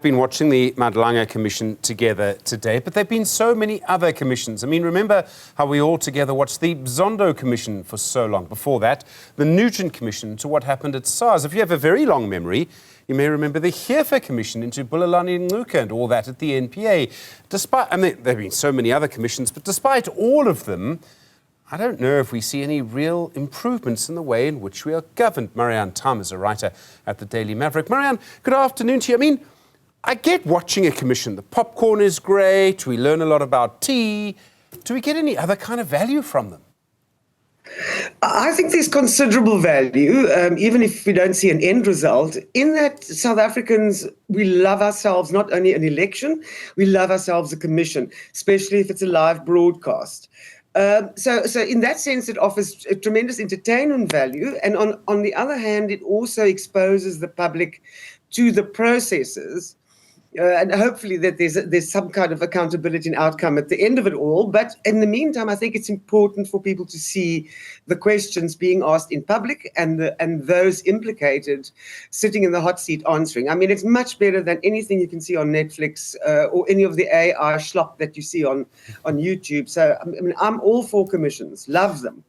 Been watching the Madlanga Commission together today, but there have been so many other commissions. I mean, remember how we all together watched the Zondo Commission for so long. Before that, the Newzroom Commission to what happened at SARS. If you have a very long memory, you may remember the Heerfer Commission into Bulelani Ngcuka and all that at the NPA. There have been so many other commissions, but despite all of them, I don't know if we see any real improvements in the way in which we are governed. Marianne Thamm is a writer at the Daily Maverick. Marianne, good afternoon to you. I mean, I get watching a commission. The popcorn is great. We learn a lot about tea. Do we get any other kind of value from them? I think there's considerable value, even if we don't see an end result, in that South Africans, we love ourselves not only an election, we love ourselves a commission, especially if it's a live broadcast. So in that sense, it offers a tremendous entertainment value. And on the other hand, it also exposes the public to the processes. And hopefully that there's some kind of accountability and outcome at the end of it all. But in the meantime, I think it's important for people to see the questions being asked in public and those implicated sitting in the hot seat answering. I mean, it's much better than anything you can see on Netflix or any of the AI slop that you see on YouTube. So I mean, I'm all for commissions, love them.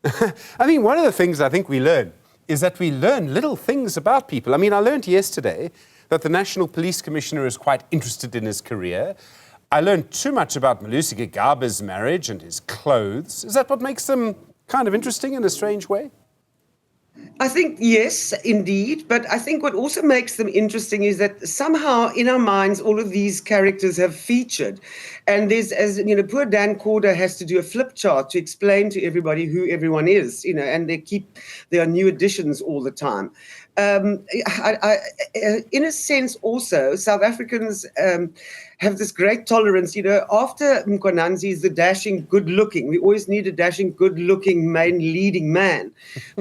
I mean, one of the things I think we learn is that we learn little things about people. I mean, I learned yesterday that the National Police Commissioner is quite interested in his career. I learned too much about Malusi Gigaba's marriage and his clothes. Is that what makes them kind of interesting in a strange way? I think, yes, indeed. But I think what also makes them interesting is that somehow in our minds, all of these characters have featured. And there's, as you know, poor Dan Corder has to do a flip chart to explain to everybody who everyone is, you know, and there are new additions all the time. In a sense, also, South Africans have this great tolerance. You know, after Mkhwanazi is the dashing, good-looking. We always need a dashing, good-looking main leading man,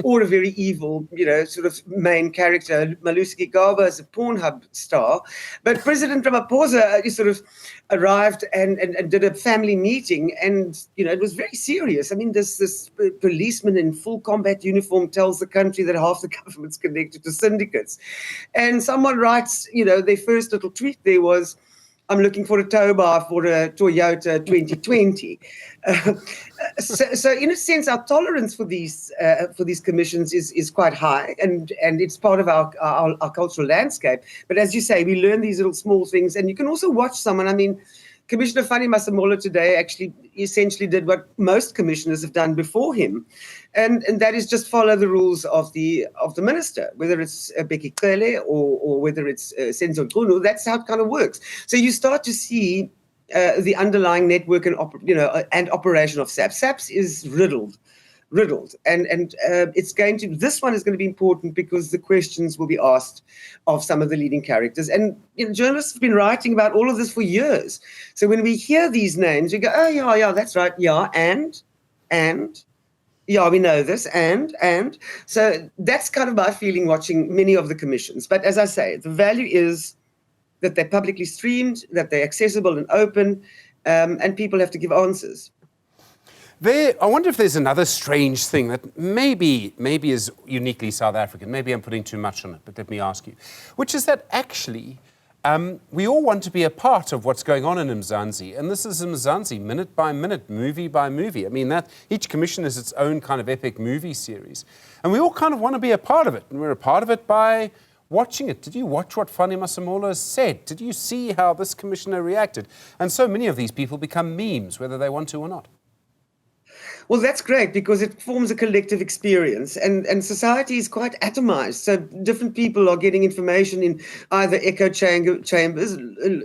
or a very evil, you know, sort of main character. Malusi Gigaba is a Pornhub star, but President Ramaphosa sort of arrived and did a family meeting, and you know, it was very serious. I mean, this policeman in full combat uniform tells the country that half the government's connected to syndicates, and someone writes, you know, their first little tweet there was, "I'm looking for a tow bar for a Toyota 2020." So in a sense, our tolerance for these commissions is quite high, and it's part of our cultural landscape. But as you say, we learn these little small things, and you can also watch someone. I mean, Commissioner Thamm today actually essentially did what most commissioners have done before him, and that is just follow the rules of the minister, whether it's Becky Cele or whether it's Senzo Nkunu. That's how it kind of works. So you start to see the underlying network and operation of SAPS. SAPS is riddled, and this one is going to be important because the questions will be asked of some of the leading characters, and you know, journalists have been writing about all of this for years. So when we hear these names, we go, oh yeah, that's right, yeah, and yeah, we know this, and so that's kind of my feeling watching many of the commissions. But as I say, the value is that they're publicly streamed, that they're accessible and open, and people have to give answers. I wonder if there's another strange thing that maybe is uniquely South African. Maybe I'm putting too much on it, but let me ask you, which is that actually we all want to be a part of what's going on in Mzansi, and this is Mzansi, minute by minute, movie by movie. I mean, that each commission is its own kind of epic movie series, and we all kind of want to be a part of it, and we're a part of it by watching it. Did you watch what Fanny Masemola said? Did you see how this commissioner reacted? And so many of these people become memes, whether they want to or not. Well, that's great because it forms a collective experience, and society is quite atomized. So different people are getting information in either echo chambers,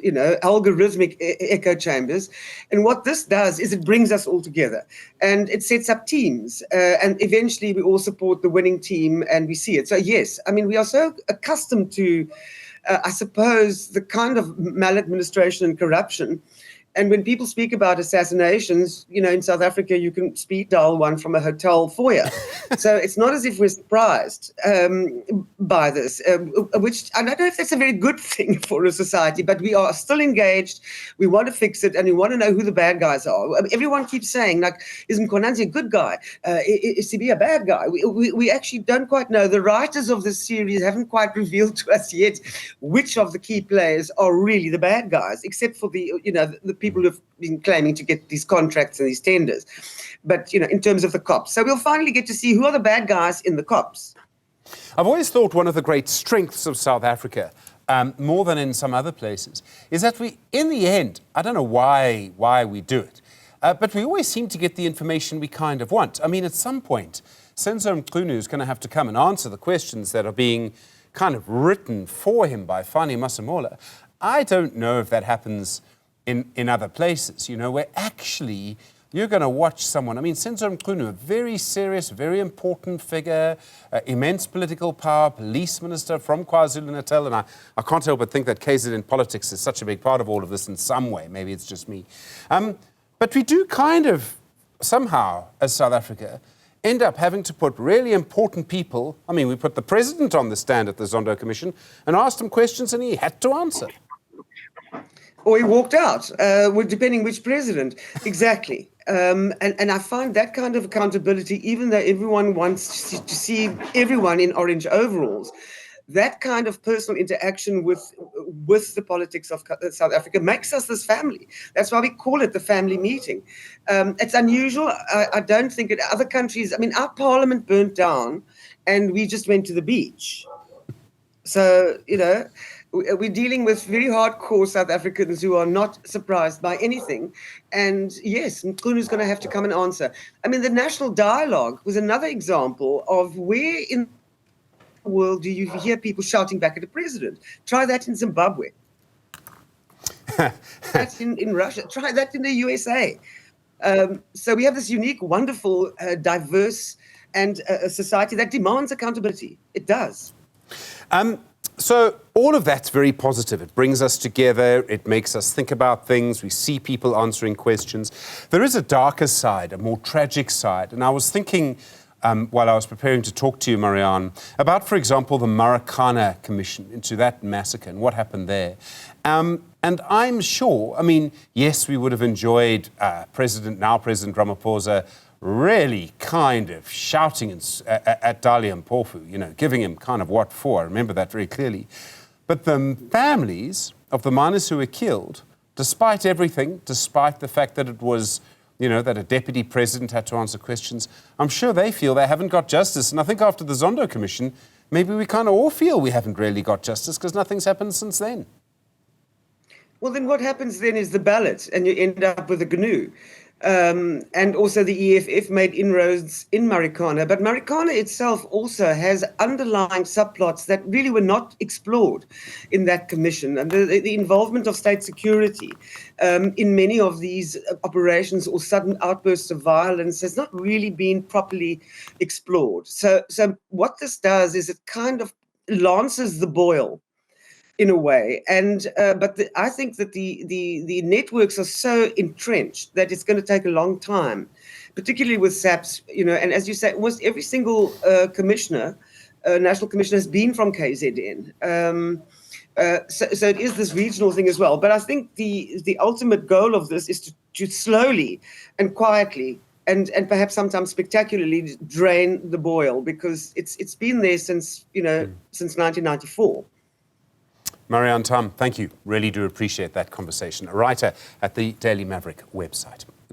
you know, algorithmic echo chambers. And what this does is it brings us all together, and it sets up teams, and eventually we all support the winning team, and we see it. So yes, I mean, we are so accustomed to, I suppose, the kind of maladministration and corruption And when people speak about assassinations, in South Africa, you can speed dial one from a hotel foyer. So it's not as if we're surprised by this, which I don't know if that's a very good thing for a society, but we are still engaged. We want to fix it, and we want to know who the bad guys are. Everyone keeps saying, like, is Mkhonanzi a good guy? Is Sibi a bad guy? We actually don't quite know. The writers of this series haven't quite revealed to us yet which of the key players are really the bad guys, except for the people who've been claiming to get these contracts and these tenders. But, in terms of the cops. So we'll finally get to see who are the bad guys in the cops. I've always thought one of the great strengths of South Africa, more than in some other places, is that we, in the end, I don't know why we do it, but we always seem to get the information we kind of want. I mean, at some point, Senzo Mchunu is going to have to come and answer the questions that are being kind of written for him by Fani Masemola. I don't know if that happens in other places, where actually you're going to watch someone. I mean, Senzo Mchunu, a very serious, very important figure, immense political power, police minister from KwaZulu-Natal, and I can't help but think that KZN politics is such a big part of all of this in some way. Maybe it's just me. But we do kind of, somehow, as South Africa, end up having to put really important people. I mean, we put the president on the stand at the Zondo Commission and asked him questions and he had to answer. Or he walked out, depending which president. Exactly. And I find that kind of accountability, even though everyone wants to see everyone in orange overalls, that kind of personal interaction with the politics of South Africa makes us this family. That's why we call it the family meeting. It's unusual. I don't think in other countries, I mean, our parliament burnt down and we just went to the beach. So, we're dealing with very hardcore South Africans who are not surprised by anything. And yes, Mkhunu is going to have to come and answer. I mean, the national dialogue was another example of where in the world do you hear people shouting back at the president? Try that in Zimbabwe. Try that in Russia. Try that in the USA. So we have this unique, wonderful, diverse and a society that demands accountability. It does. So all of that's very positive. It brings us together. It makes us think about things. We see people answering questions. There is a darker side, a more tragic side. And I was thinking, while I was preparing to talk to you, Marianne, about, for example, the Marikana Commission into that massacre and what happened there. And I'm sure, I mean, yes, we would have enjoyed now President Ramaphosa really kind of shouting at Dali Mpofu, giving him kind of what for. I remember that very clearly. But the families of the miners who were killed, despite everything, despite the fact that it was, that a deputy president had to answer questions, I'm sure they feel they haven't got justice. And I think after the Zondo Commission, maybe we kind of all feel we haven't really got justice because nothing's happened since then. Well, then what happens then is the ballot, and you end up with a GNU. And also the EFF made inroads in Marikana. But Marikana itself also has underlying subplots that really were not explored in that commission. And the involvement of state security in many of these operations or sudden outbursts of violence has not really been properly explored. So what this does is it kind of lances the boil in a way, and I think that the networks are so entrenched that it's going to take a long time, particularly with SAPS. And as you say, almost every single commissioner, national commissioner, has been from KZN. So it is this regional thing as well. But I think the ultimate goal of this is to slowly and quietly and perhaps sometimes spectacularly drain the boil, because it's been there since 1994. Marianne Thamm, thank you. Really do appreciate that conversation. A writer at the Daily Maverick website.